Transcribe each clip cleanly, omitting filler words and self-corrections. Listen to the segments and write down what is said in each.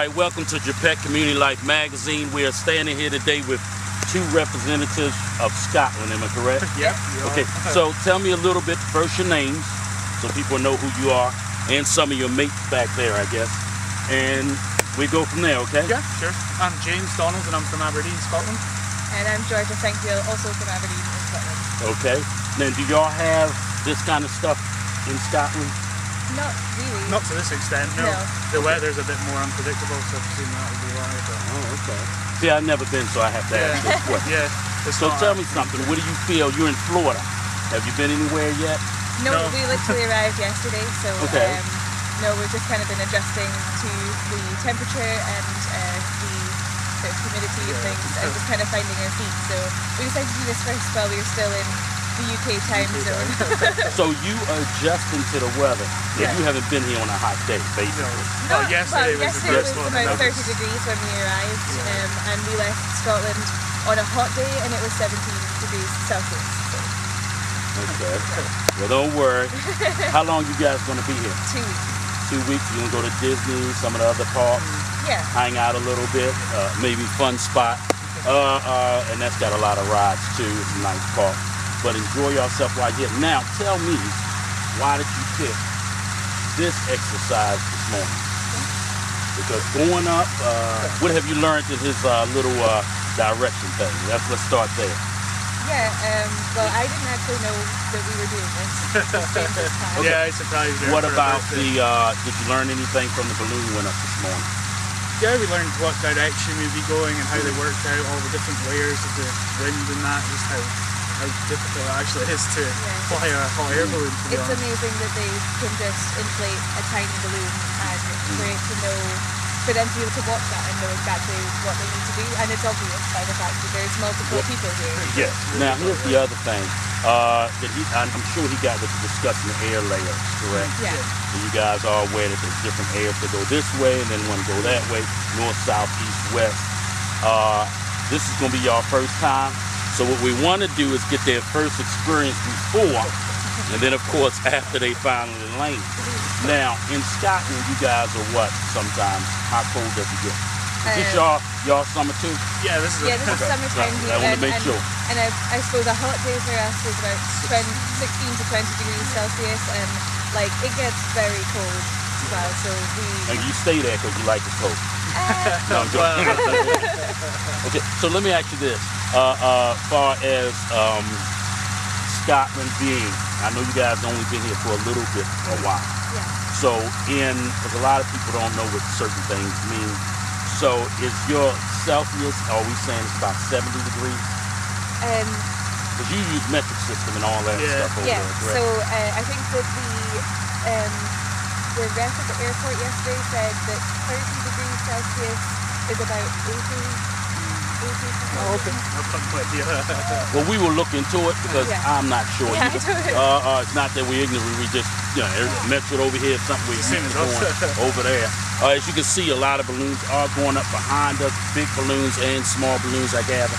right, welcome to JAPEC Community Life Magazine. We are standing here today with two representatives of Scotland, am I correct? Yep. Okay, so tell me a little bit, first your names, so people know who you are, and some of your mates back there, I guess. And we go from there, okay? Yeah, sure. I'm James Donald and I'm from Aberdeen, Scotland. And I'm Georgia Frankfield, also from Aberdeen in Scotland. Okay. Now, do y'all have this kind of stuff in Scotland? Not really. Not to this extent, no. The weather's a bit more unpredictable, so I presume that would be why. But... Oh, okay. See, I've never been, so I have to ask this question. Yeah. So tell me something. What do you feel? You're in Florida. Have you been anywhere yet? No, we literally arrived yesterday, so no, we've just kind of been adjusting to the temperature and the humidity of things and just kind of finding our feet. So we decided to do this first while we were still in the UK time zone. So you are adjusting to the weather. Yeah. You haven't been here on a hot day, basically. No. Yesterday was about 30 degrees when we arrived, and we left Scotland on a hot day, and it was 17 degrees Celsius. Okay. Well, don't worry. How long you guys going to be here? 2 weeks. 2 weeks. You going to go to Disney, some of the other parks? Yeah. Hang out a little bit, maybe fun spot. And that's got a lot of rides too. It's a nice park. But enjoy yourself while you're here. Now, tell me, why did you pick this exercise this morning? Because going up, what have you learned in his little direction thing? Let's start there. Yeah, well, I didn't actually know that we were doing this. Yeah, I surprised you. What about did you learn anything from the balloon went up this morning? Yeah, we learned what direction we'd be going and how they worked out, all the different layers of the wind and that, just how difficult it actually is to fly a hot air balloon. It's amazing that they can just inflate a tiny balloon and for them to be able to watch that and know exactly what they need to do, and it's obvious by the fact that there's multiple people here. Yes. Now here's the other thing. I'm sure he got with discussing the air layers, correct? Yeah. So you guys are aware that there's different airs that go this way and then one go that way, north, south, east, west. This is going to be your first time. So what we want to do is get their first experience before, and then of course after they finally land. Now in Scotland, you guys are what? Sometimes how cold does it get? Is this y'all summer too? Yeah, this is summertime here. I want to make sure. And I suppose a hot day for us is about 16 to 20 degrees Celsius, and like it gets very cold as well. So and you stay there because you like the cold. No, I'm joking. Okay, so let me ask you this. Far as Scotland being, I know you guys have only been here for a little bit, a while. Yeah. So because a lot of people don't know what certain things mean. So is your Celsius, are we saying it's about 70 degrees? Because you use metric system and all that stuff over there, correct? So I think that the rep at the airport yesterday said that 30 degrees Celsius is about 80. Oh, okay. Well, we will look into it because I'm not sure. Yeah, it's not that we're ignorant. We just, metric over here is something we're doing over there. As you can see, a lot of balloons are going up behind us, big balloons and small balloons, I gather.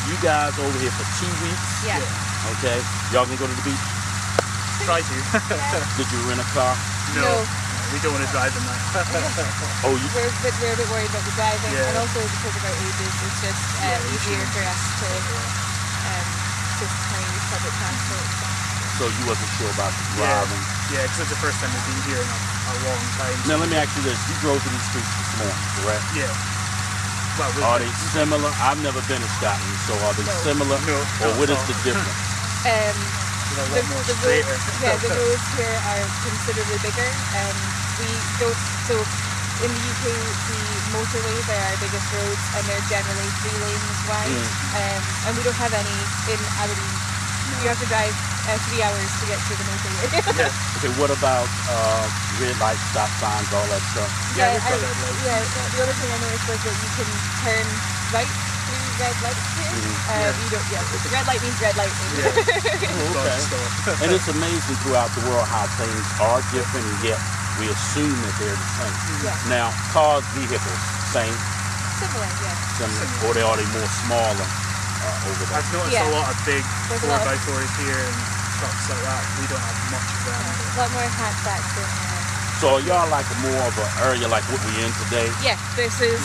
You guys over here for 2 weeks? Yeah. Okay. Y'all gonna go to the beach? Try to. Did you rent a car? No. We don't want to drive in that. Oh, we're a bit worried about the driving, and also because of our ages, it's just easier for us to just kind of use public transport. So you wasn't sure about the driving? Yeah, because it's the first time we've been here in a long time. Now let me ask you this: you drove through these streets this morning, correct? Yeah. Well, are they similar? I've never been to Scotland, so are they similar? No. Or what is the difference? The roads here are considerably bigger. We don't. So in the UK, the motorways are our biggest roads, and they're generally 3 lanes wide. And we don't have any in Aberdeen. You have to drive 3 hours to get to the motorway. Okay. What about red lights, stop signs, all that stuff? Yeah, we've got red lights. Yeah. The other thing I noticed was that you can turn right through red lights here. You don't. Yeah. Red light means red light. Okay. And it's amazing throughout the world how things are different, and yet we assume that they're the same. Yeah. Now, cars, vehicles, same? Similar, yeah. Similar. Or are they more smaller over there? I've noticed a lot of big 4x4s here and trucks like that. We don't have much of them. A lot more hatchbacks than So are y'all like more of an area like what we're in today? Yeah, this is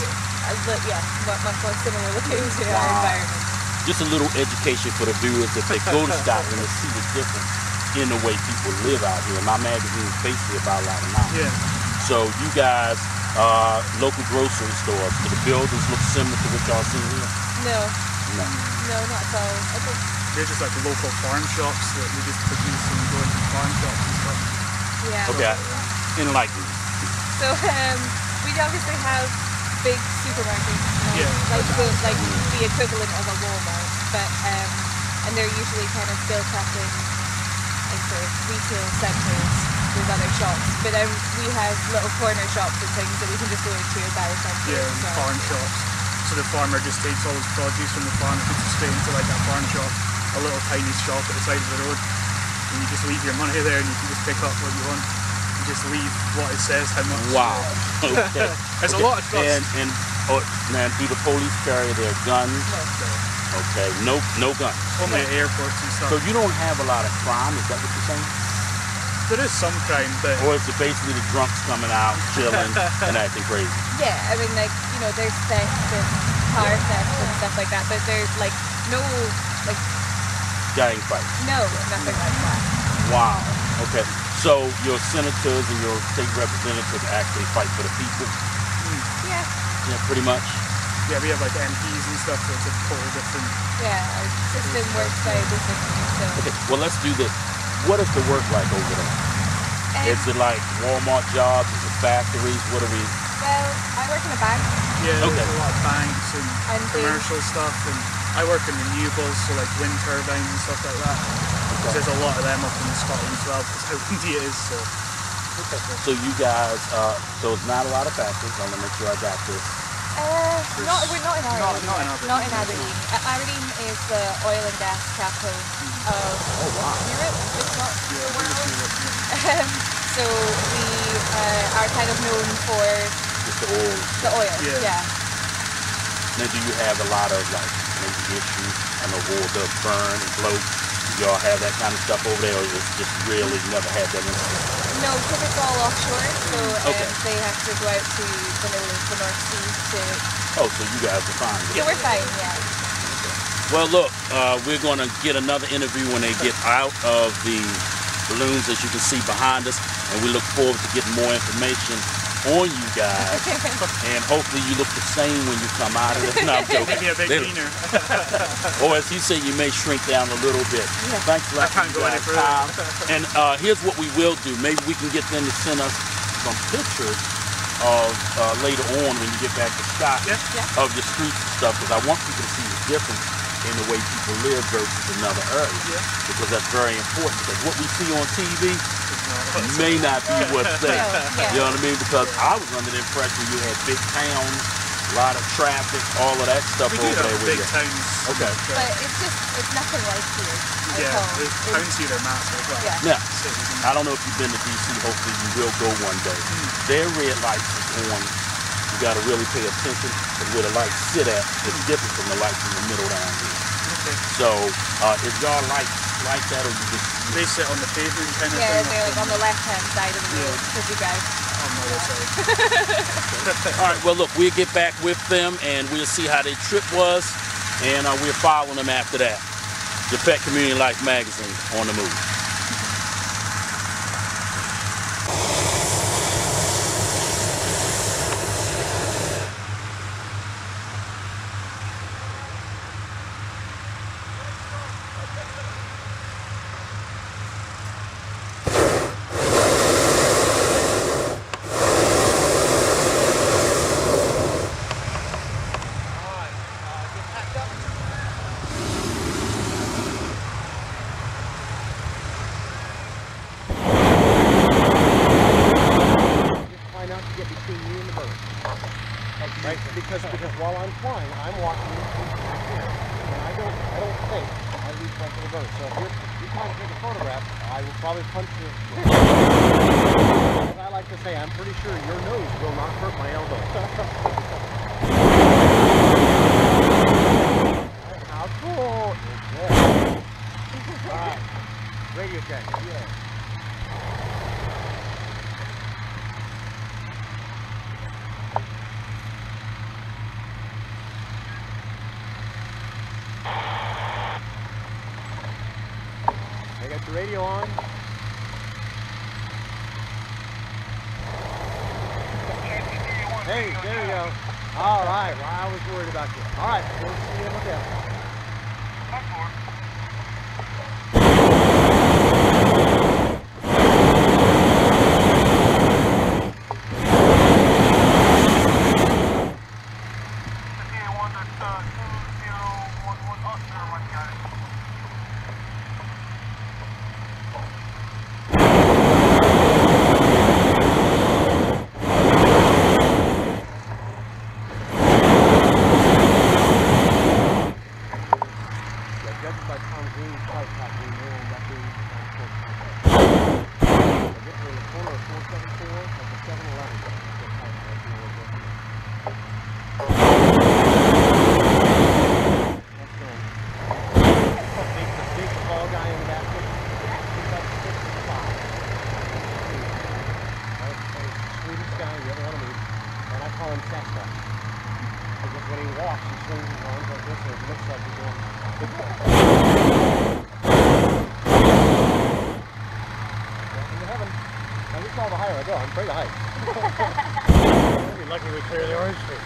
much more similar looking to our environment. Just a little education for the viewers if they go to Scotland to see the difference in the way people live out here. My magazine is basically about a lot of mountains. Yeah. So you guys, local grocery stores, do the buildings look similar to what y'all see here? No. No. No, not at all. I think They're just like local farm shops that we just produce and go into farm shops and stuff. yeah. Okay, enlighten me. So we obviously have big supermarkets, Yeah. like the equivalent of a Walmart, but and they're usually kind of built up in like sort of retail centres with other shops. But we have little corner shops and things that we can just go into and buy essentials. Yeah, and farm shops. So the farmer just takes all his produce from the farm and puts it straight into like that farm shop, a little tiny shop at the side of the road. And you just leave your money there and you can just pick up what you want. You just leave what it says, how much. Wow. Okay. There's a lot of trust. And man, do the police carry their guns? No. Okay, no guns. Only at airports and stuff. So you don't have a lot of crime, is that what you're saying? There is some crime, but Or is it basically the drunks coming out, chilling, and acting crazy? Yeah, I mean, like, you know, there's theft and car theft and stuff like that, but there's like no, like, Gang fights. no, nothing like that. Wow. Okay. So your senators and your state representatives actually fight for the people? Yeah, Yeah, pretty much. yeah, we have like MPs and stuff, so it's a totally different. yeah, our system works by differently, so. Okay, well, let's do this. What is the work like over there? Is it like Walmart jobs? Is it factories? What are we? Well, I work in a bank. Yeah, Okay. there's a lot of banks and And commercial stuff, and I work in renewables, so like wind turbines and stuff like that. 'Cause there's a lot of them up in Scotland as well, because how windy it is. So So you guys, so it's not a lot of factories. I want to make sure I got this. We're not in Aberdeen. not in Aberdeen. Not in Aberdeen. Aberdeen is the oil and gas capital of Europe, if not the world. So we are kind of known for Just the oil. the oil. Yeah. Yeah. Now, do you have a lot of like maybe issues? I know oil does burn and bloat. Do y'all have that kind of stuff over there, or it's just really never had that incident? No, because it's all offshore, so Okay. they have to go out to the North Sea to. Oh, so you guys are fine. Yeah, we're fine. Yeah. Well, look, we're going to get another interview when they get out of the balloons, as you can see behind us, and we look forward to getting more information on you guys, and hopefully you look the same when you come out of it. No, I'm joking. maybe a bit They- cleaner. Or as you say, you may shrink down a little bit. Yeah. Thanks a lot. I can't for go you any guys' further. time. And here's what we will do. Maybe we can get them to send us some pictures of later on when you get back to Scotland Yeah. of your streets and stuff, because I want people to see the difference in the way people live versus another area. Yeah. Because that's very important. Because what we see on TV It's may not be what's there. Yeah. You know what I mean? Because I was under the impression you had big towns, a lot of traffic, all of that stuff We do over there have with big you. towns. Okay. But it's nothing like here at Yeah, all. the towns here are massive as well. Yeah. Now, Cities and I don't know if you've been to DC. Hopefully you will go one day. Their red lights is on. You got to really pay attention, because where the lights sit at is different from the lights in the middle down here. Okay. So, is y'all lights like that, or you just? They sit on the pavement kind of Yeah, thing. they're like on the left-hand side of the road, Yeah. because you guys. On the other side. All right. Well, look, we'll get back with them, and we'll see how their trip was, and we're following them after that. JAPEC Community Life Magazine on the move. Try not to get between you and the bird. Right? Because while I'm flying, I'm walking back here. And I don't think I lose sight of the bird. So if you're trying to take a photograph, I will probably punch you. As I like to say, I'm pretty sure your nose will not hurt my elbow. How cool is this? Alright. Radio check. Yeah. Got your radio on. Hey, there you go. All right, well, I was worried about you. All right, we'll see you in a bit. I'm afraid of heights. You're lucky we clear the Orange Tree.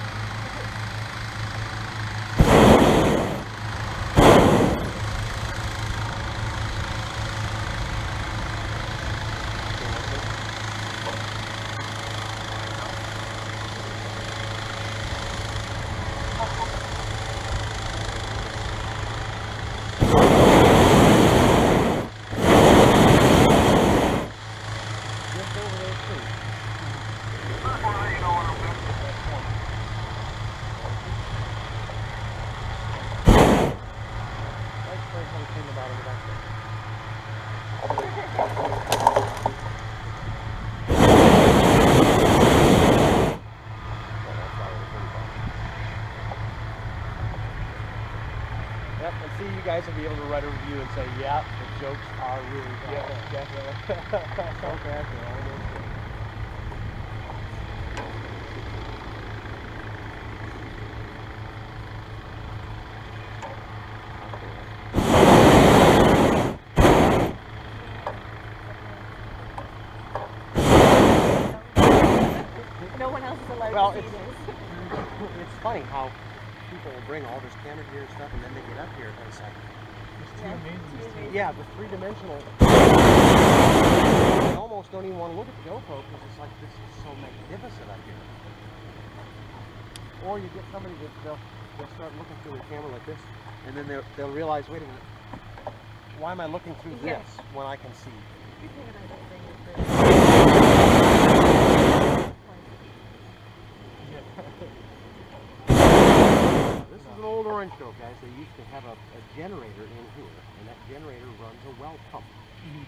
Yep, and see, you guys will be able to write a review and say, yeah, the jokes are really bad. Yeah, definitely. So bad, they're almost good. No one else is allowed Well, to see this. It's funny how people will bring all this camera gear and stuff, and then they get up here and it's like, yeah, the three-dimensional. They almost don't even want to look at the GoPro because it's like, this is so magnificent up here. Or you get somebody that they'll start looking through the camera like this, and then they'll realize, wait a minute, why am I looking through this when I can see? This is an old Orange Grove, guys. They used to have a generator in here, and that generator runs a well pump. And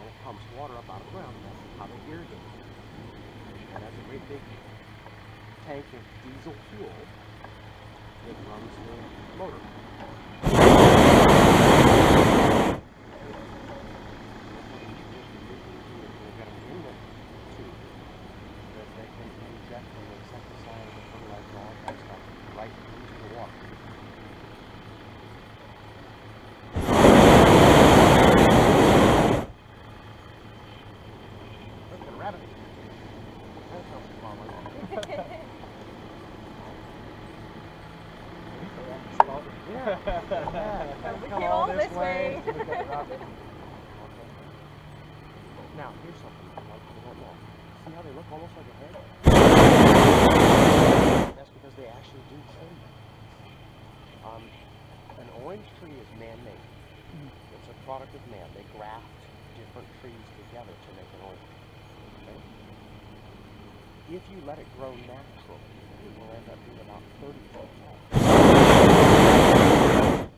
it pumps water up out of the ground, and that's how they irrigate it. And that's a great big tank of diesel fuel that runs the motor. They've got an inlet tube that they can inject from the insecticide, the fertilizer, all that stuff right into the water. Look at the rabbit. That sounds smaller. Yeah. We came all this way. Now, here's something I don't know. See how they look almost like a head? That's because they actually do trim them. An orange tree is man-made. It's a product of man. They graft different trees together to make an orange tree. Okay? If you let it grow naturally, it will end up being about 30 feet tall.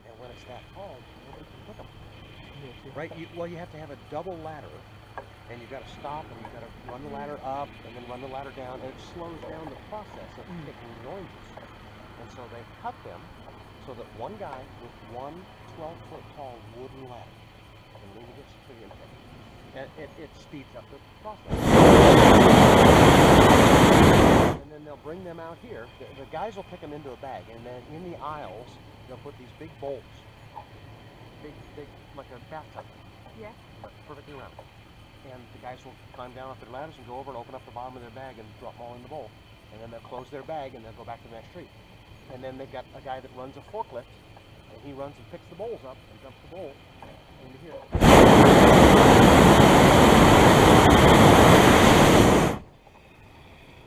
And when it's that tall, nobody can pick them. Right? Well, you have to have a double ladder, and you've got to stop, and you've got to run the ladder up, and then run the ladder down, and it slows down the process of picking the oranges. And so they cut them so that one guy with one 12-foot tall wooden ladder can lean against the tree and pick. And it speeds up the process. And then they'll bring them out here. The guys will pick them into a bag, and then in the aisles, they'll put these big bowls, big like a bathtub, Yeah. Perfectly round. And the guys will climb down off their ladders and go over and open up the bottom of their bag and drop them all in the bowl. And then they'll close their bag and they'll go back to the next tree. And then they've got a guy that runs a forklift, and he runs and picks the bowls up and dumps the bowl into here.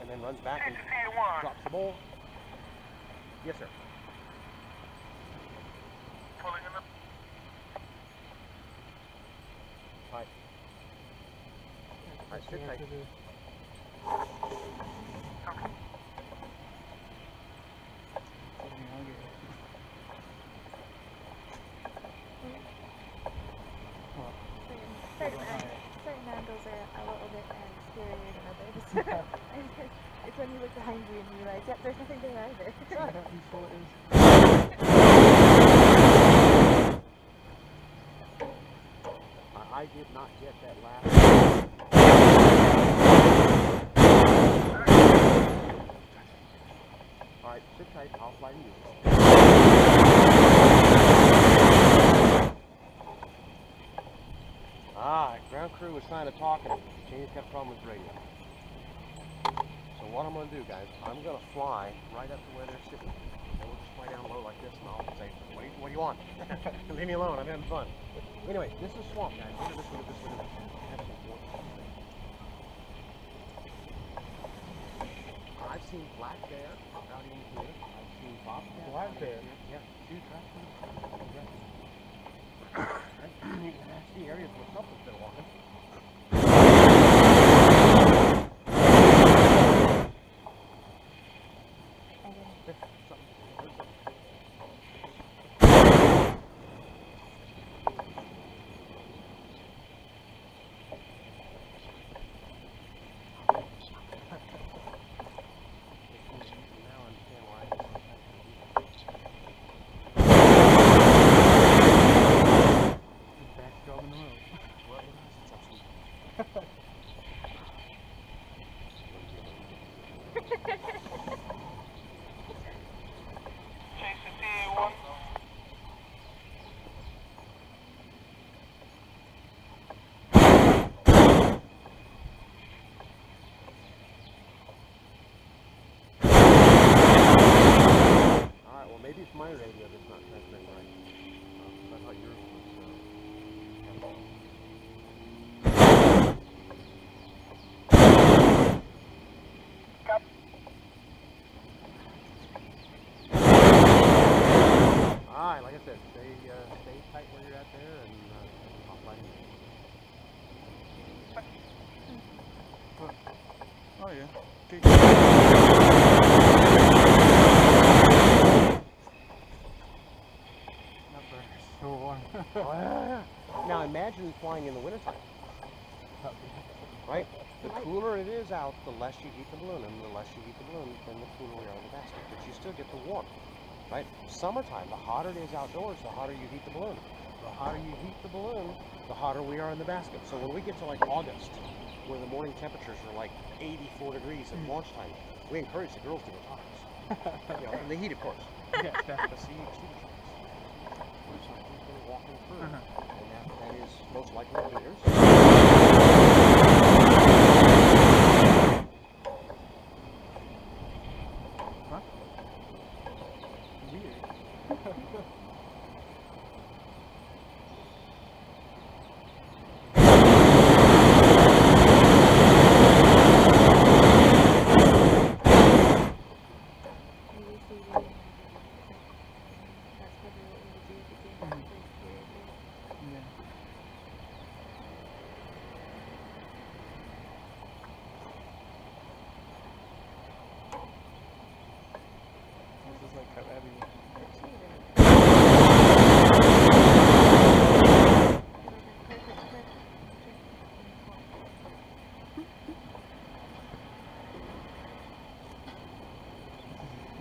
And then runs back and drops the bowl. Yes, sir. Pulling in the... Alright. Alright, sit tight. Certain angles are a little bit scarier than others. It's when you look behind you and you realize, yep, there's nothing there either. I did not get that last. Alright, sit tight, I'll fly to you. Ground crew was trying to talk and James got a problem with the radio. So what I'm going to do, guys, I'm going to fly right up to where they're sitting. And we'll just fly down low like this and I'll say, what do you want? Leave me alone, I'm having fun. Anyway, this is swamp, guys. Look at this, look at this, look at this. I've seen black bear out in here. I've seen bobcat. Black bear? Yeah, two tracks. You can see areas where something's been walking. Maybe it's my radio that's not transmitting right. I thought yours was. Alright, like I said, stay tight where you're at there and I'll fly in. Oh yeah. Okay. So warm. Now imagine flying in the wintertime. Right? The cooler it is out, the less you heat the balloon, and the less you heat the balloon, then the cooler we are in the basket. But you still get the warmth. Right? Summertime, the hotter it is outdoors, the hotter you heat the balloon. The hotter you heat the balloon, the hotter we are in the basket. So when we get to like August, where the morning temperatures are like 84 degrees at launch time, we encourage the girls to go topless. You know, in the heat, of course. Yeah, But see walking through, and that is most likely leaders. Huh? Weird.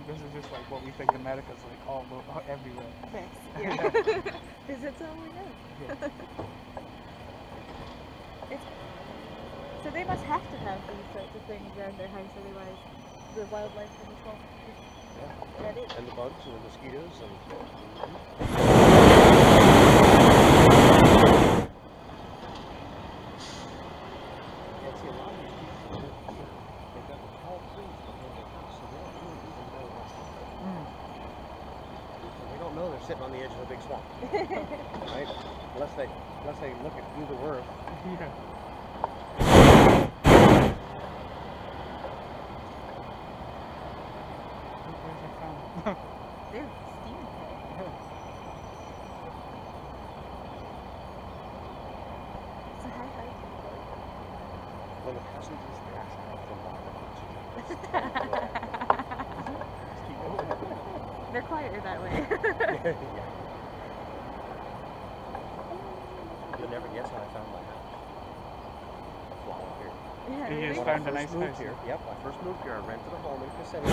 This is just like what we think America's like all everywhere. Yes. Yeah. Because that's all we know. Yeah. So they must have to have these sorts of things around their house, otherwise the wildlife in the swamp is dead in. And the bugs and the mosquitoes and sitting on the edge of a big swamp. Right? Unless they look at Google Earth. Yeah. They're steaming. So hi. When the passengers pass out from oxygen. They're quieter that way. You'll never guess how I found my house. While I'm here. Yeah, You just When found I a nice first moved house here. here. Yep, I first moved here. I rented a home in Kissimmee.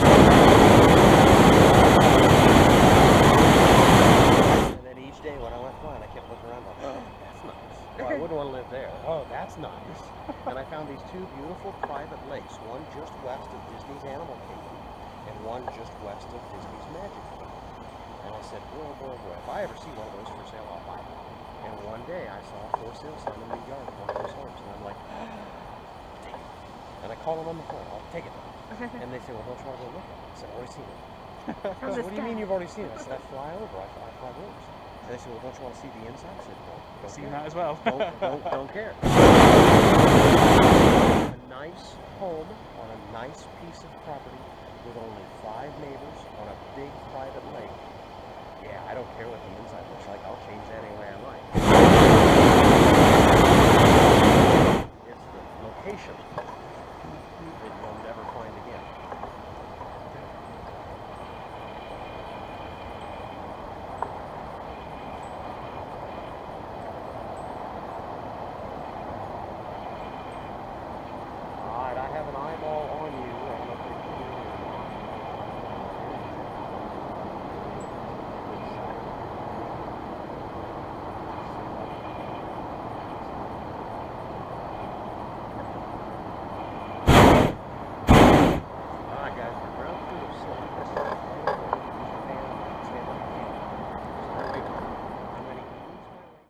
And then each day when I went flying, I kept looking around like, oh, that's nice. Well, I wouldn't want to live there. Oh, that's nice. And I found these two beautiful private lakes, one just west of Disney's Animal Kingdom and one just west of Disney's Magic Kingdom. And I said, boy, if I ever see one of those for sale, I'll buy it. And one day I saw a for sale sign in the yard of one of those homes, and I'm like, take it. And I called them on the phone, I'll take it. And they said, well, don't you want to go look at it? I said, I've already seen it. I said, what do you mean you've already seen it? I said, I fly over, I fly rooms. And they said, well, don't you want to see the inside? I said, no, don't Seen care. that as well. Don't care. A nice home on a nice piece of property with only 5 neighbors on a big private lake. Yeah, I don't care what the inside looks like. I'll change that any way I like. It's the location that you'll never find again. All right, I have an eyeball on you. I don't know if you can hear me. Alright guys, we're ground crew of Slate. This is use your hand, stand up your hand. Start waiting. I'm ready to ease my way.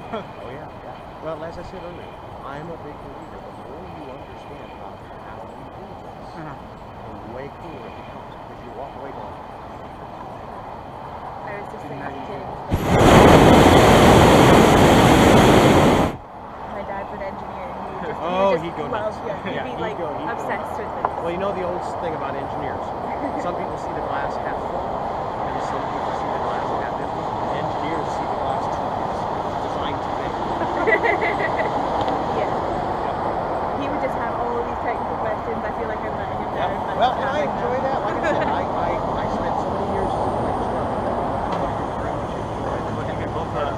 Oh yeah. Well, as I said earlier, I'm a big believer. The more you understand about how we do this, the way cooler it becomes because you walk away going. I was just saying to kids. My dad's an engineer, and he would just he'd go love, nuts. he'd be like obsessed with it. Well, you know the old thing about engineers. Some people see the glass half full, and some people see the glass half empty. Engineers see the glass designed to make. Yeah. He would just have all of these technical questions. I feel like I'm letting him down. Yeah. Well, and I enjoy that. Like I said, I spent so many years doing that stuff. Very much enjoyed looking at both of them.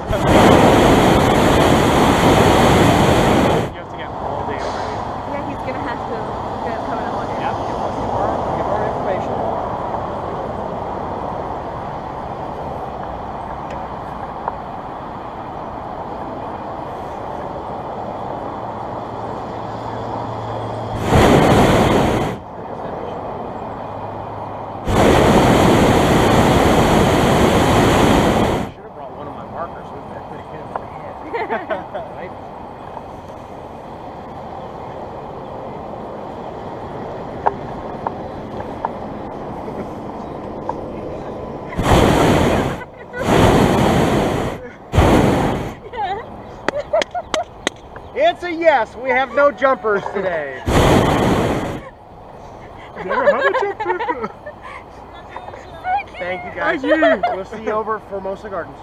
You have to get all day over. Yeah, he's gonna have to come in on it. Yeah. Give more information. Should have brought one of my markers with me. I could have hit him in the head. Right? It's a yes. We have no jumpers today. Never had a jumper. Thank you guys. We'll see you over for Formosa Gardens.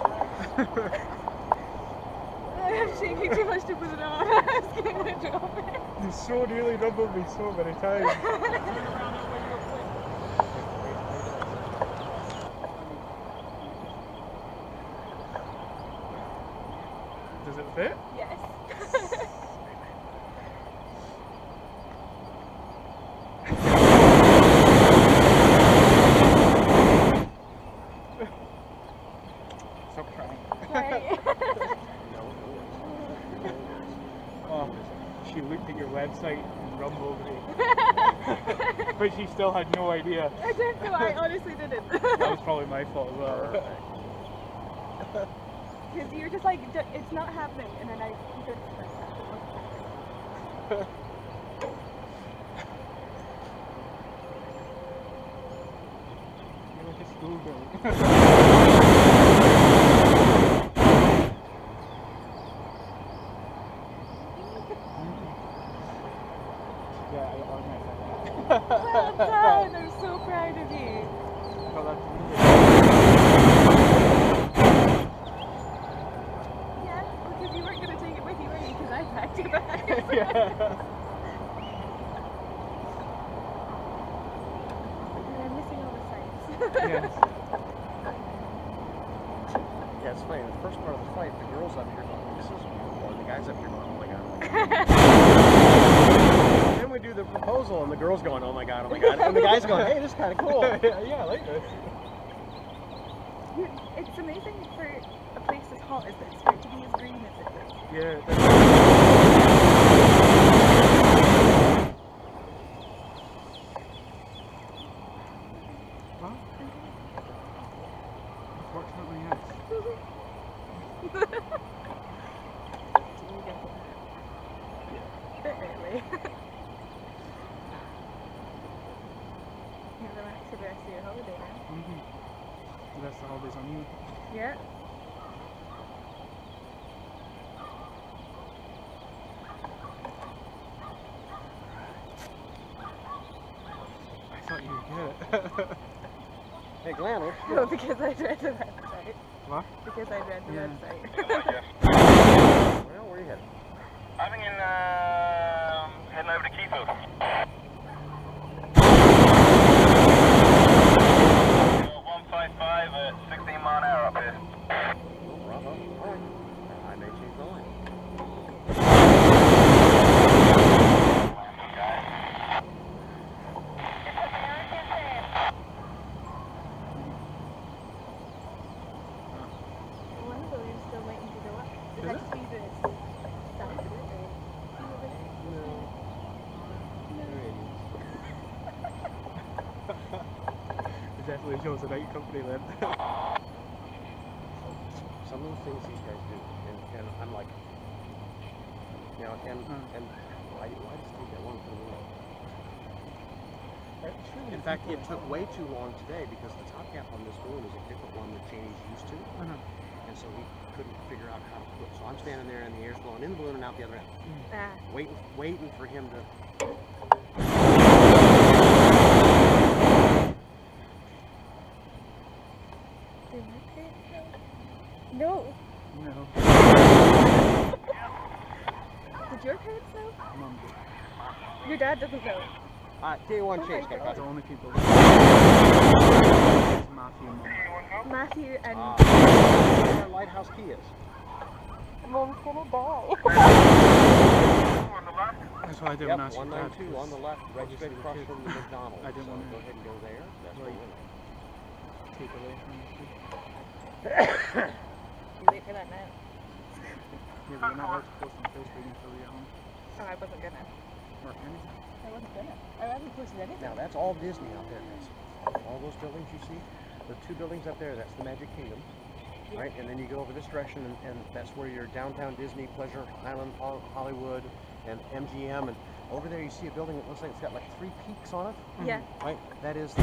I'm shaking too much to put it on. I was getting to drop it. You so nearly rumbled me so many times. Does it fit? Yes. Stop crying. Sorry. Oh, she looked at your website and rumbled me. But she still had no idea. I didn't know. I honestly didn't. That was probably my fault as well. Because you're just like, it's not happening, and then I just You're like a schoolgirl. Yeah, I organized that. well done! I'm so proud of you. Well, that's Yeah, because you weren't going to take it with you, were you? Because I packed it back. yeah. And I'm missing all the sights. Yes. Yeah, it's funny. The first part of the fight, the girls up here going, this is beautiful, and the guys up here going, oh my god, oh my god. Then we do the proposal, and the girls going, oh my god, oh my god. And the guys going, hey, this is kind of cool. Yeah, I like this. It's amazing for a place as hot as this, for it to be as green as it is. Yeah. Well, unfortunately, yes. Bit early. You're relaxed for the rest of your holiday now. The rest of the holidays on you. Yeah. I thought you would get it. Hey, Glenn, what's No, because I read the website. What? Because I read the Yeah. website. well, where are you headed? I'm heading over to Keepo. 155 at 16 mile an hour up here. Bravo. All right. I may change the line. One of those is still waiting to go up. Does that just be the sound of it, or over there? It definitely shows the right company then. Some of the things these guys do, and I'm like, you know, and why does it take that long for the world? In fact, it took way too long today because the top cap on this balloon is a different one that Janie's used to, and so he couldn't figure out how to put. So I'm standing there, and the air's blowing in the balloon and out the other end, waiting for him to. Did my parents know? No. No. Did your parents know? Mom did. Your dad doesn't know. Day one Oh change, my guys. God. The only people. Matthew and Mom. Matthew and Where our lighthouse key is. Mom's gonna die. That's why I didn't Yep, ask your dad. 192 on the left, right straight across kid. from the McDonald's. I didn't so want to go ahead and go there. That's where you're in. Take away from you. You late for that now? Yeah, but you're not allowed to post on Facebook until you get home. Oh, I wasn't gonna. Or anything. I wasn't gonna. I haven't posted anything. Now that's all Disney out there, guys. All those buildings you see, the two buildings up there, that's the Magic Kingdom, right? And then you go over this direction, and that's where your downtown Disney, Pleasure Island, Hollywood, and MGM. And over there you see a building that looks like it's got like 3 peaks on it, Yeah. right? That's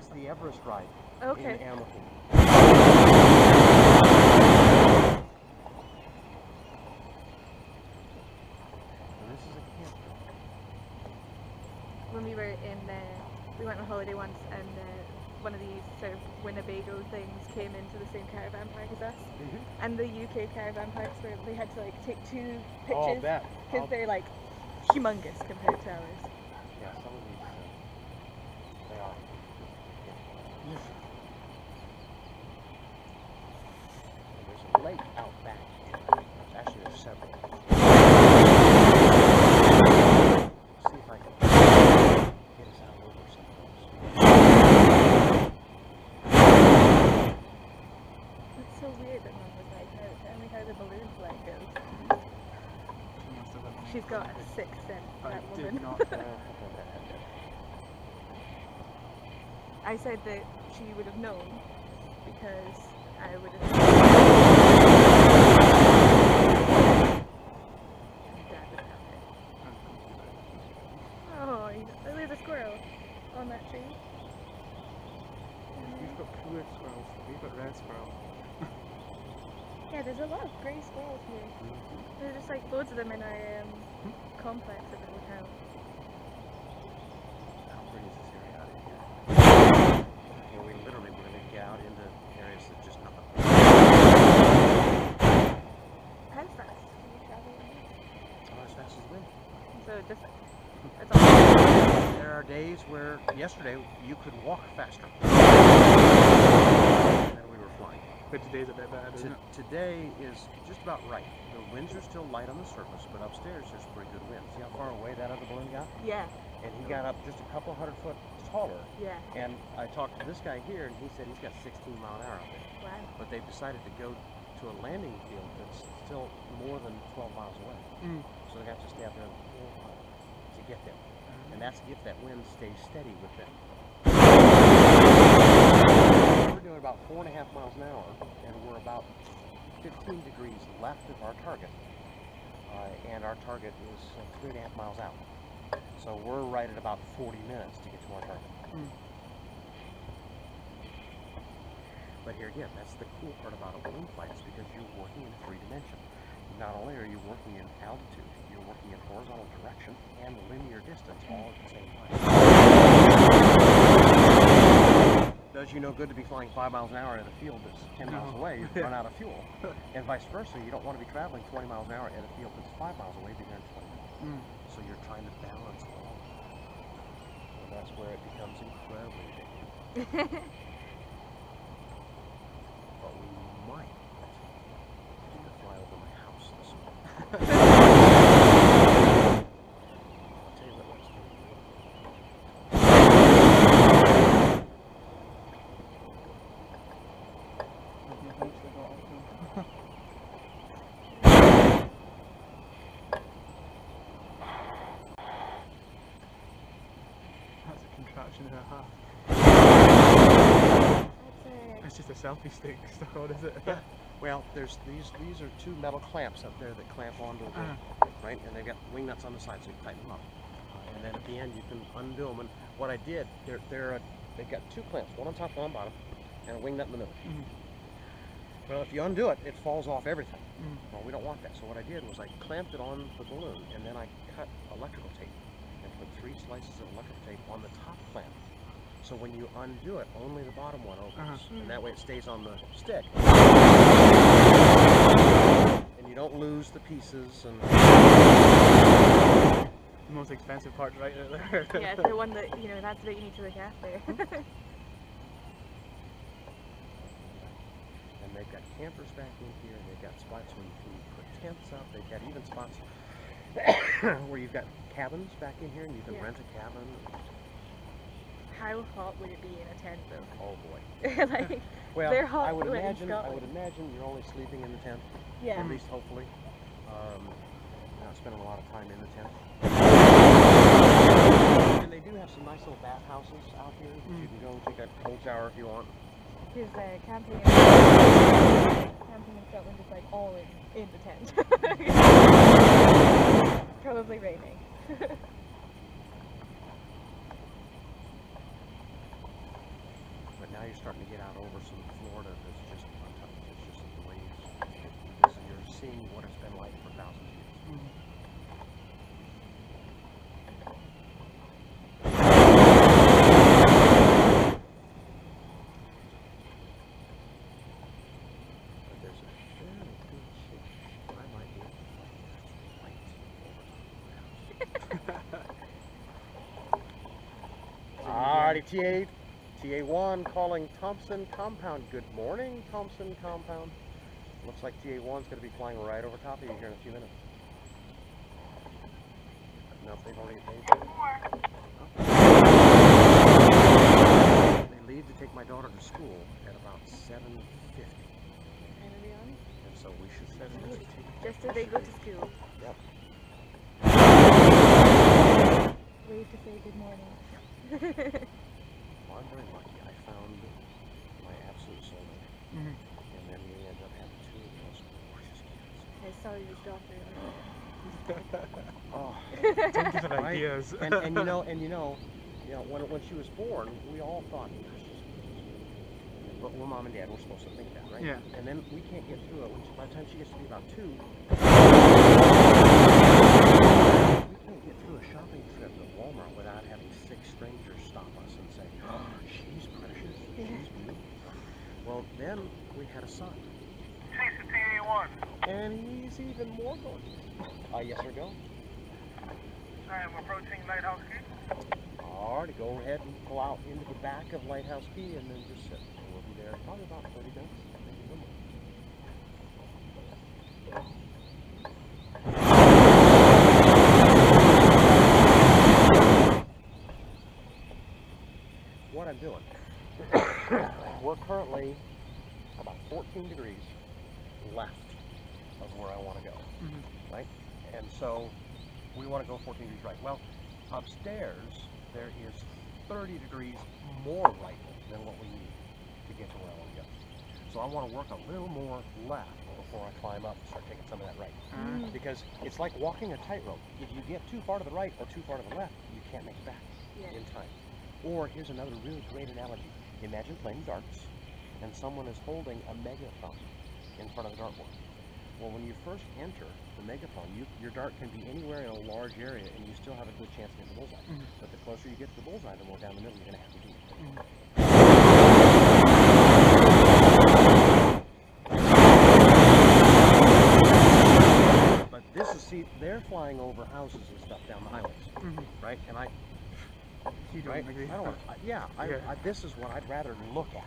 the Everest ride Okay. in Animal Kingdom. And the UK caravan parks where they had to like take 2 Oh, I'll pictures bet. because they're like humongous compared to ours. Yeah, some of these, they are. And there's a lake out back. Actually, there's several. See if I can get us out over some of those. It's so weird that Mum was like, no, tell me how the balloon flight goes. She must have had She's got a sixth sense, I that did woman. not. I said that she would have known because I would have. Dad would have it. Oh, there's a squirrel on that tree. We've got cooler squirrels. We've got red squirrels. Yeah, there's a lot of grey squirrels here. There's just like loads of them in our complex at the hotel. How pretty is this area out of here? You know, we literally were going to get out into areas that just nothing. How fast do you travel? Not as fast as the wind. So just that's all. There are days where, yesterday, you could walk faster. And we were flying. But today's a bit better, isn't it? Today is just about right. The winds are still light on the surface, but upstairs there's pretty good wind. See how far away that other balloon got? Yeah, And he got up just a couple hundred foot taller. yeah. And I talked to this guy here, and he said he's got 16 mile an hour out there. Wow. But they've decided to go to a landing field that's still more than 12 miles away. So they have to stay out there to get them. And that's if that wind stays steady with them. We're doing about 4.5 miles an hour, and we're about 15 degrees left of our target. And our target is 3.5 miles out. So we're right at about 40 minutes to get to our target. But here again, that's the cool part about a balloon flight, is because you're working in 3 dimension. Not only are you working in altitude, you're working in horizontal direction and linear distance all at the same time. Does you no good to be flying 5 miles an hour at a field that's 10 miles away, you run out of fuel. And vice versa, you don't want to be traveling 20 miles an hour at a field that's 5 miles away, be there in 20 minutes. So you're trying to balance all of that. And that's where it becomes incredibly addictive. But we might get to fly over my house this week. I'll tell you what looks good. That's a contraption and a half. It's just a selfie stick. So what is it? Yeah. Well, there's these are 2 metal clamps up there that clamp onto the right, and they've got wing nuts on the side, so you tighten them up. And then at the end you can undo them. And what I did, they've got 2 clamps, one on top, one on bottom, and a wing nut in the middle. Well, if you undo it, it falls off everything. Well, we don't want that. So what I did was I clamped it on the balloon, and then I cut electrical tape and put 3 slices of electrical tape on the top clamp. So when you undo it, only the bottom one opens, and that way it stays on the stick. And you don't lose the pieces. And The most expensive part right there. Yeah, it's the one that, you know, that's what you need to look after. And they've got campers back in here, and they've got spots where you can put tents up. They've got even spots where you've got cabins back in here, and you can rent a cabin. How hot would it be in a tent though? Oh boy. Like, Well, they're hot I would in imagine Scotland. you're only sleeping in the tent. Yeah. At least hopefully. Not spending a lot of time in the tent. And they do have some nice little bathhouses out here. You can go and take a cold shower if you want. Because camping in Scotland is like all in the tent. Probably raining. But now you're starting to get out over some Florida that's just untouched. It's just the waves. Because you're seeing what it's been like for thousands of years. But there's a Alrighty, TA1 calling Thompson Compound. Good morning, Thompson Compound. Looks like TA1's going to be flying right over top of you here in a few minutes. No, they've already paid. They leave to take my daughter to school at about 7:50. And so we should take just so they go to school. Yep. Wave to say good morning. Well, I'm very lucky. I found my absolute soulmate. And then we ended up having two of the most gorgeous kids. I saw your daughter. Oh, Don't give it right? ideas. and you know, when she was born, we all thought, but we're mom and dad, we're supposed to think that, right? Yeah. And then we can't get through it. By the time she gets to be about 2, we can't get through a shopping trip at Walmart without having 6 strangers stop us and say, oh, she's precious, she's beautiful. Well, then we had a son. Chase the TA1. And he's even more gorgeous. Yes, sir, go. I am approaching Lighthouse Key. Alright, go ahead and pull out into the back of Lighthouse Key and then just sit. We'll be there probably about 30 minutes, maybe a little more. What I'm doing, we're currently about 14 degrees left of where I want to go, right? And so we want to go 14 degrees right. Well, upstairs there is 30 degrees more right than what we need to get to where I want to go. So I want to work a little more left before I climb up and start taking some of that right. Because it's like walking a tightrope. If you get too far to the right or too far to the left, you can't make it back in time. Or here's another really great analogy. Imagine playing darts and someone is holding a megaphone in front of the dartboard. Well, when you first enter the megaphone, your dart can be anywhere in a large area and you still have a good chance to hit the bullseye. But the closer you get to the bullseye, the more down the middle you're going to have to do. But this is, see, they're flying over houses and stuff down the highways, right? And I don't want to, this is what I'd rather look at.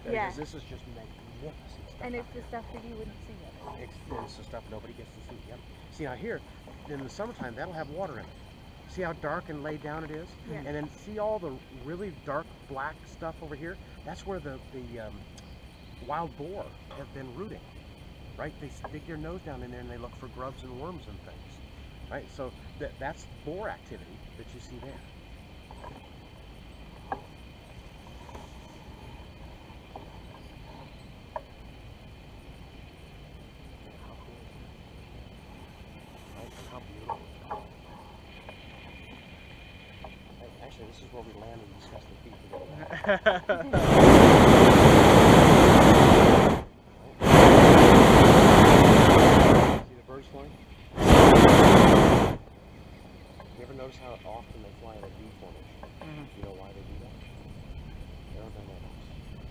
Because this is just magnificent stuff. And it's the stuff that you wouldn't see. It's the stuff nobody gets to see. Yep. See, now here, in the summertime, that'll have water in it. See how dark and laid down it is? Yeah. And then see all the really dark black stuff over here? That's where the wild boar have been rooting, right? They stick their nose down in there and they look for grubs and worms and things, right? So that's boar activity that you see there. Actually, this is where we land and discuss the feet together. See the birds flying? You ever notice how often they fly in a V formation? You know why they do that? Aerodynamics.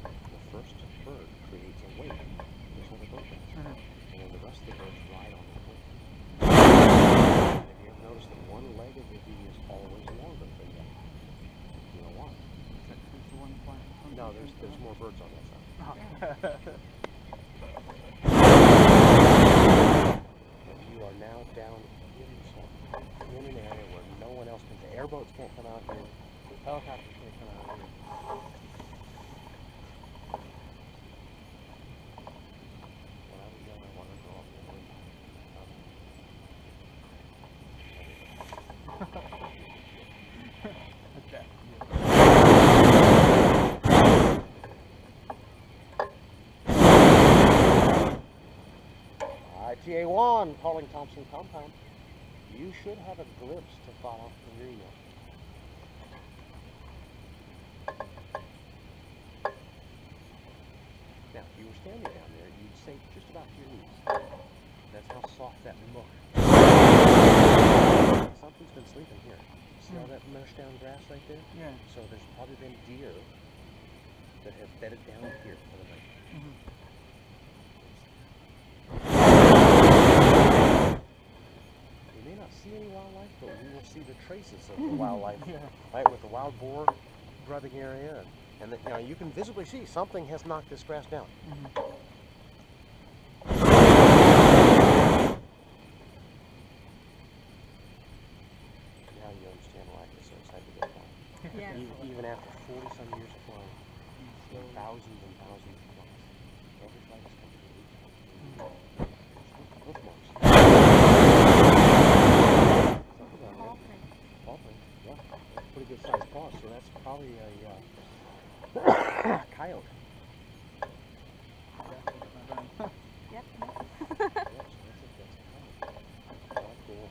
The first bird creates a wave, just like a bird does. And then the rest of the birds ride on the wave. Have you ever noticed that one leg of the V is always longer than the other? You know why? No, there's more birds on that side. But you are now down in an area where no one else can. The airboats can't come out here. Helicopters can't come out here. When I was young, I wanted to grow up in TA1 calling Thompson Compound. You should have a glimpse to follow the rear wheel. Now, if you were standing down there, you'd sink just about to your knees. That's how soft that looked. Something's been sleeping here. See all that meshed down grass right there? Yeah. So there's probably been deer that have bedded down here for the night. You may not see any wildlife, but we will see the traces of the wildlife, right? With the wild boar grubbing area, and you know, you can visibly see something has knocked this grass down. Now you understand why I get so excited to go flying. Yeah. Even after 40-some years of flying, thousands and thousands of flights, every flight is coming to bookmarks. Yeah, pretty good sized paw, so that's probably a coyote. Yep. Cool.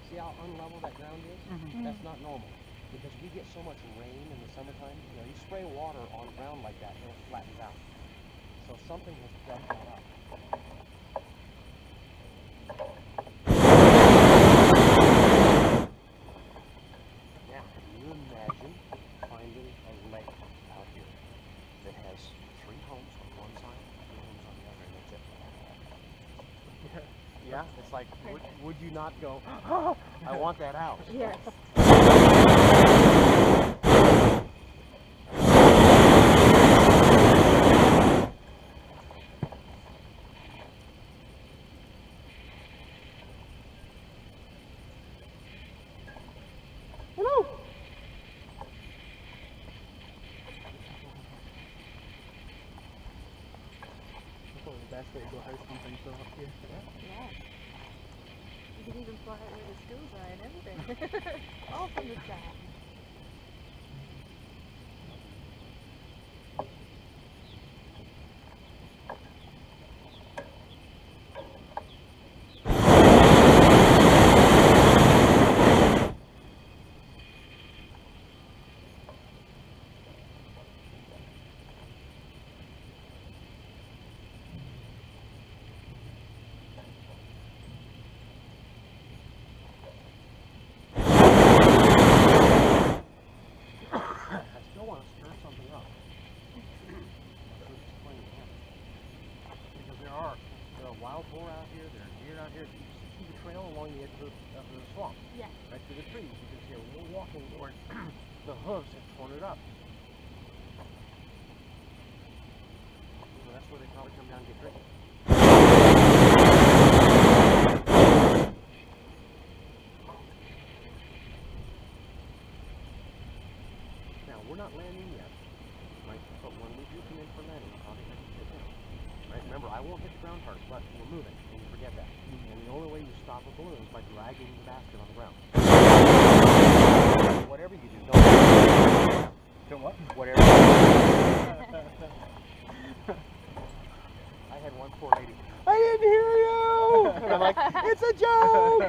See how unlevel that ground is? That's not normal. Because we get so much rain in the summertime, you know, you spray water on ground like that and it flattens out. So something has dug that up. Now, can you imagine finding a lake out here that has 3 homes on one side, 3 homes on the other, and that's it? Yeah, it's like, would you not go, oh, I want that house? Yes. Hello. Probably the best way to go house hunting so up here. Yeah. You can even fly out where the schools are and everything. All from the sky. Wild boar out here, there are deer out here. You see the trail along the edge of the swamp. Yeah. Right through the trees. You can see a little walking where the hooves have torn it up. So that's where they probably come down and get driven. Now, we're not landing yet, right? But when we do come in for landing, we'll probably have to sit down. Right? Remember, I won't hit the ground hard, but we're moving, and you forget that. And the only way you stop a balloon is by dragging the basket on the ground. Whatever you do, don't what? Whatever you do. I had one poor lady, I didn't hear you! And I'm like, it's a joke!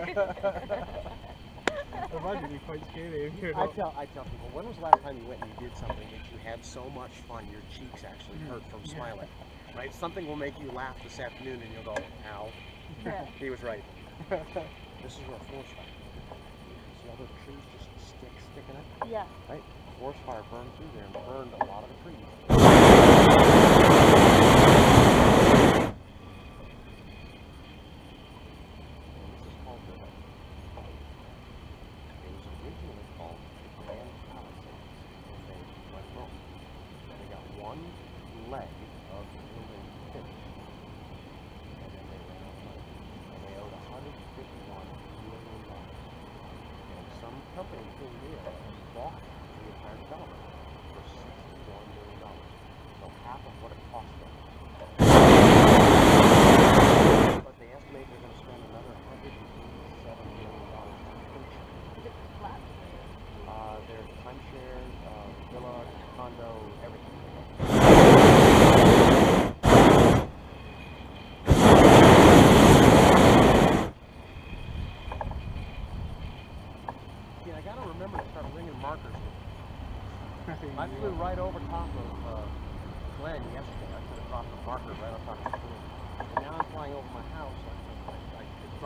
It might be quite scary. I tell people, when was the last time you went and you did something that you had so much fun, your cheeks actually hurt from smiling? Right? Something will make you laugh this afternoon and you'll go, ow. Yeah. He was right. This is where a forest fire. See all those trees just sticking up? Yeah. Right? Forest fire burned through there and burned a lot of the trees. And this is called the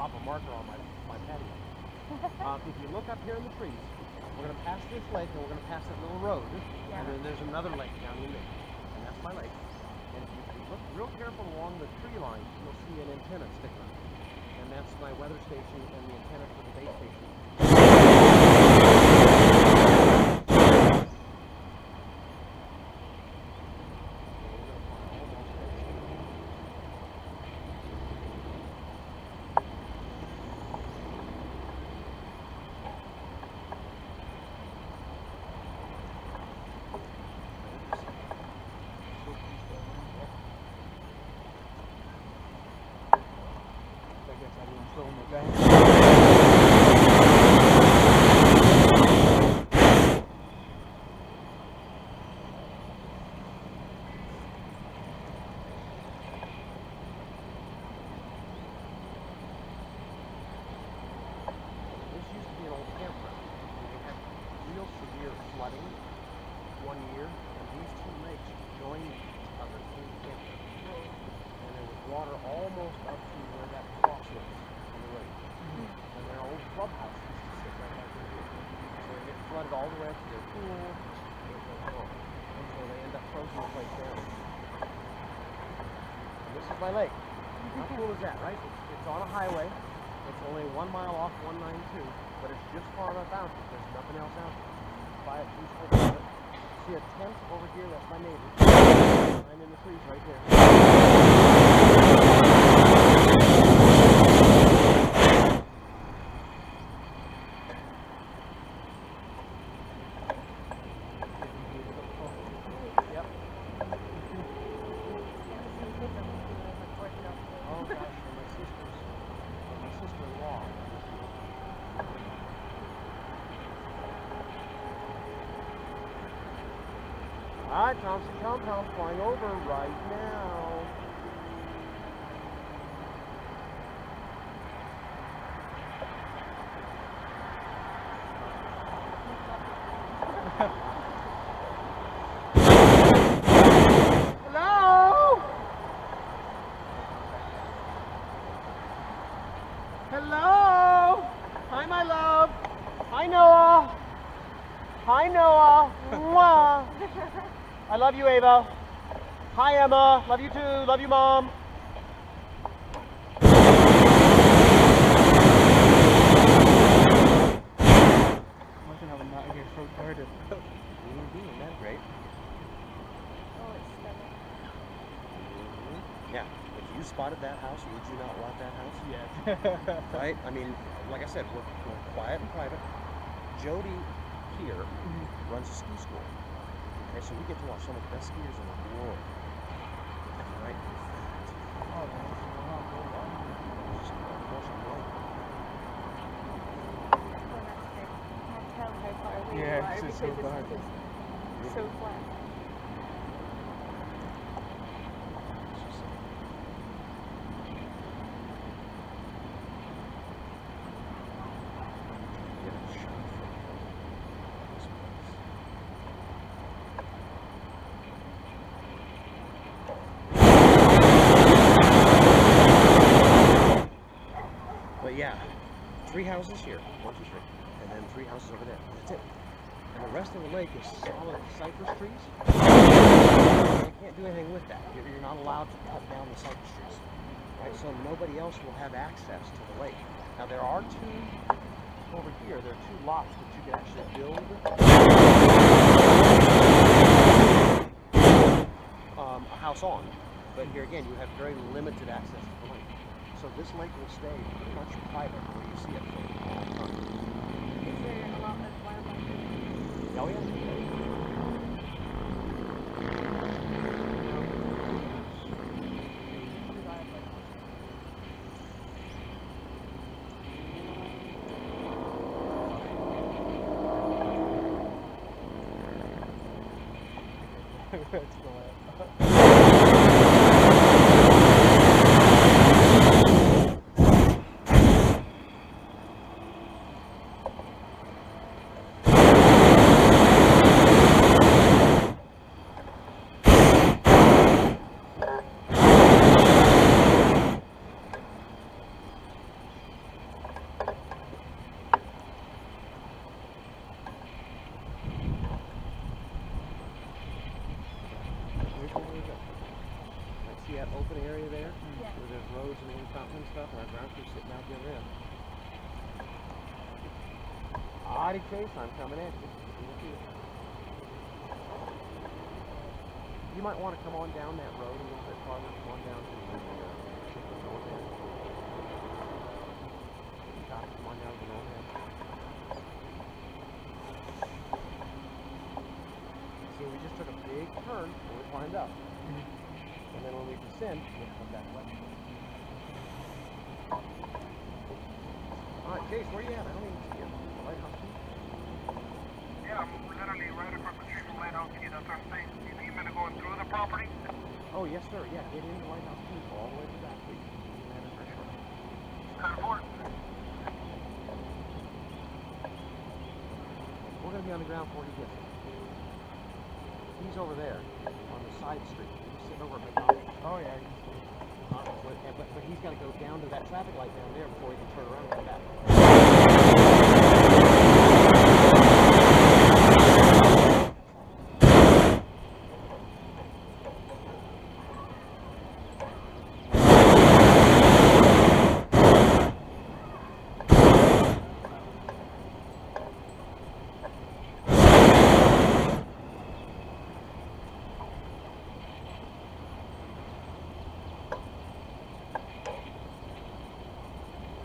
drop a marker on my patio. If you look up here in the trees, we're going to pass this lake and we're going to pass that little road. And then there's another lake down in there. And that's my lake. And if you look real careful along the tree line, you'll see an antenna sticking up. And that's my weather station and the antenna for the base station. One year, and these two lakes joined each other in the campground. And there was water almost up to where that cross was on the road. And their old clubhouse used to sit right back in here. So they get flooded all the way up to their pool, and so they end up closing the place down. And this is my lake. How cool is that, right? It's on a highway. It's only 1 mile off 192, but it's just far enough out that there's nothing else out there. Quiet, peaceful. See a tent over here? That's my neighbor. I'm in the trees right there. Yep. Oh gosh, my sister-in-law. All right, Thompson compound flying over right now. Hello? Hello? Hi, my love. Hi, Noah. Hi, Noah. Mwah. I love you, Ava. Hi, Emma. Love you too. Love you, Mom. Imagine having that in your front garden. Isn't that great? Oh, it's stunning. Yeah. If you spotted that house, would you not want that house? Yeah. Right? I mean, like I said, we're quiet and private. Jody here runs a ski school. Okay, so we get to watch some of the best skiers in the world. Right? Oh, Oh, that's good. You can't tell how far away you Yeah, are it's because so dark. it's so flat. But yeah, 3 houses here, 1, 2, 3, and then 3 houses over there. That's it. And the rest of the lake is solid cypress trees. You can't do anything with that. You're not allowed to cut down the cypress trees. Right? So nobody else will have access to the lake. Now there are 2 over here. There are 2 lots that you can actually build a house on. But here again, you have very limited access to the lake. So this lake will stay pretty much private where you see it for a long time. Is there a lot of wildlife? Oh yeah. That's cool. there, Yeah. where there's roads and wind fountain and stuff, and our ground crew's sitting out there then. Alrighty, Chase, I'm coming at you. You might want to come on down that road a little bit farther. Come on down to the north end. Come on down to the north end. See, we just took a big turn when we climbed up. And then when we descend, we'll come back left. Alright, Chase, where you at? I don't even see you. Lighthouse Key? Yeah, I'm literally right across the street from Lighthouse Key. That's what I'm saying. You think you're going through the property? Oh, yes, sir. Yeah, get into Lighthouse Key all the way to that street. Kind of bored. We're going to be on the ground before he gets it. He's over there on the side street. He's sitting over at McDonald's. Oh, yeah. But he's got to go down to that traffic light down there before he can turn around and come back.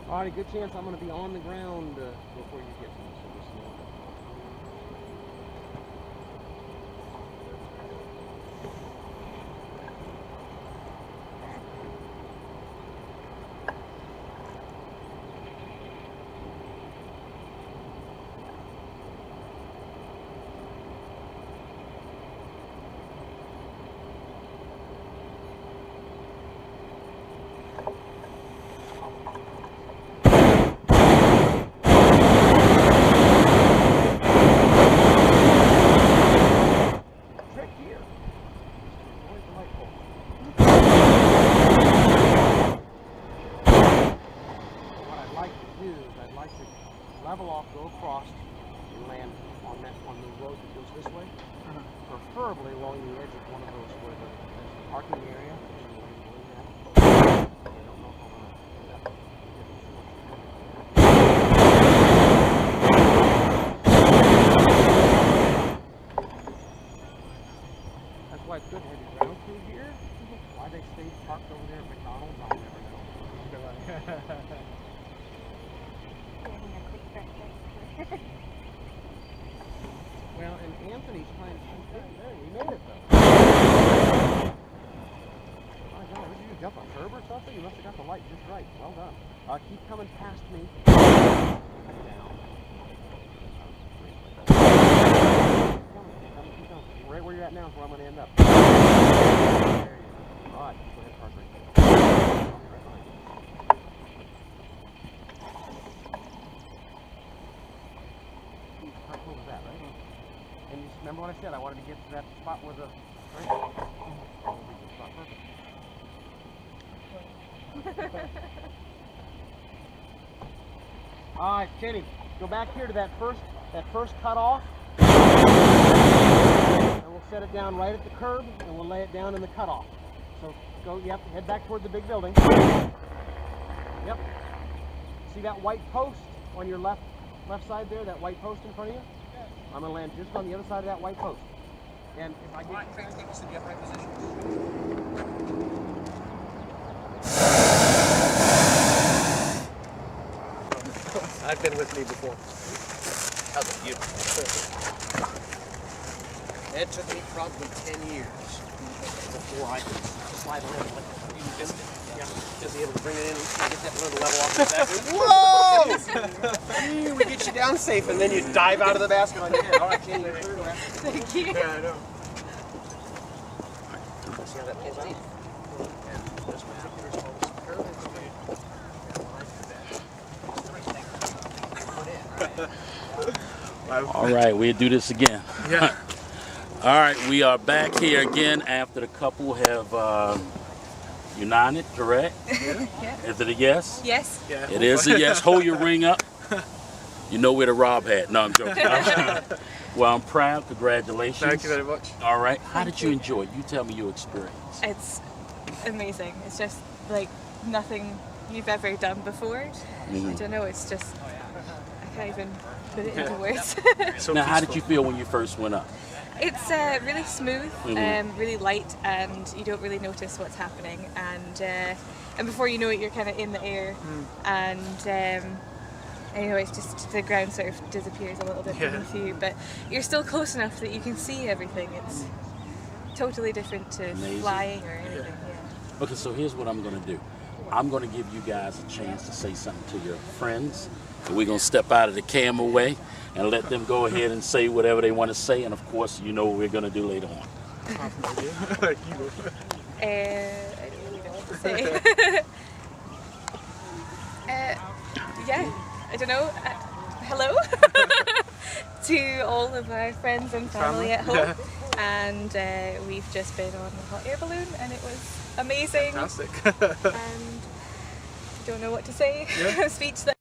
Alright, good chance I'm going to be on the ground before you get to me, so just know that. Level off, go across, and land on the road that goes this way. Preferably along the edge of one of those where there's the parking area. I don't know if I'm going to end up. That's why it's good to have your ground crew here. Why they stayed parked over there at McDonald's, I'll never know. Well, and Anthony's trying to there. He made it though. My God, did you jump a curb or something? You must have got the light just right. Well done. Keep coming past me. Down. Keep going. Right where you're at now is where I'm going to end up. There you go. All right, go ahead, park right there. I'll be right behind you. How cool is that, right? And you remember what I said? I wanted to get to that spot where the right? Spot perfect. All right, Kenny, go back here to that first cutoff, and we'll set it down right at the curb, and we'll lay it down in the cutoff. So go, yep, head back toward the big building. Yep. See that white post on your left side there? That white post in front of you? I'm going to land just on the other side of that white post. And if I get things in the upright position. I've been with me before. How about you? It took me probably 10 years before I could slide around like that. You missed it. Yeah. To be able to bring it in and get that little level off the back. Whoa! We get you down safe and then you dive out of the basket on your head. All right, Kenny, you're clear to that. Thank you. Yeah, I know. Let's see how that pulls out. And this one up here is called a curve. All right, we'll do this again. Yeah. All right, we are back here again after the couple have united, correct? Yeah. Is it a yes? Yes. Yeah. It is a yes. Hold your ring up. You know where the Rob hat. No, I'm joking. Well, I'm proud. Congratulations. Thank you very much. All right. How did you enjoy it? You tell me your experience. It's amazing. It's just like nothing you've ever done before. I don't know, it's just, I can't even put it into words. So Now, how did peaceful. you feel when you first went up? It's really smooth, really light, and you don't really notice what's happening. And before you know it, you're kind of in the air, and you know, it's just the ground sort of disappears a little bit beneath you, but you're still close enough that you can see everything. It's totally different to Amazing. flying or anything. Yeah. Okay, so here's what I'm going to do. I'm going to give you guys a chance to say something to your friends. And we're going to step out of the camera way and let them go ahead and say whatever they want to say. And of course, you know what we're going to do later on. I don't really know what to say. Yeah, I don't know. Hello to all of our friends and family at home. And we've just been on a hot air balloon and it was amazing. Fantastic. And don't know what to say. Yeah. Speechless.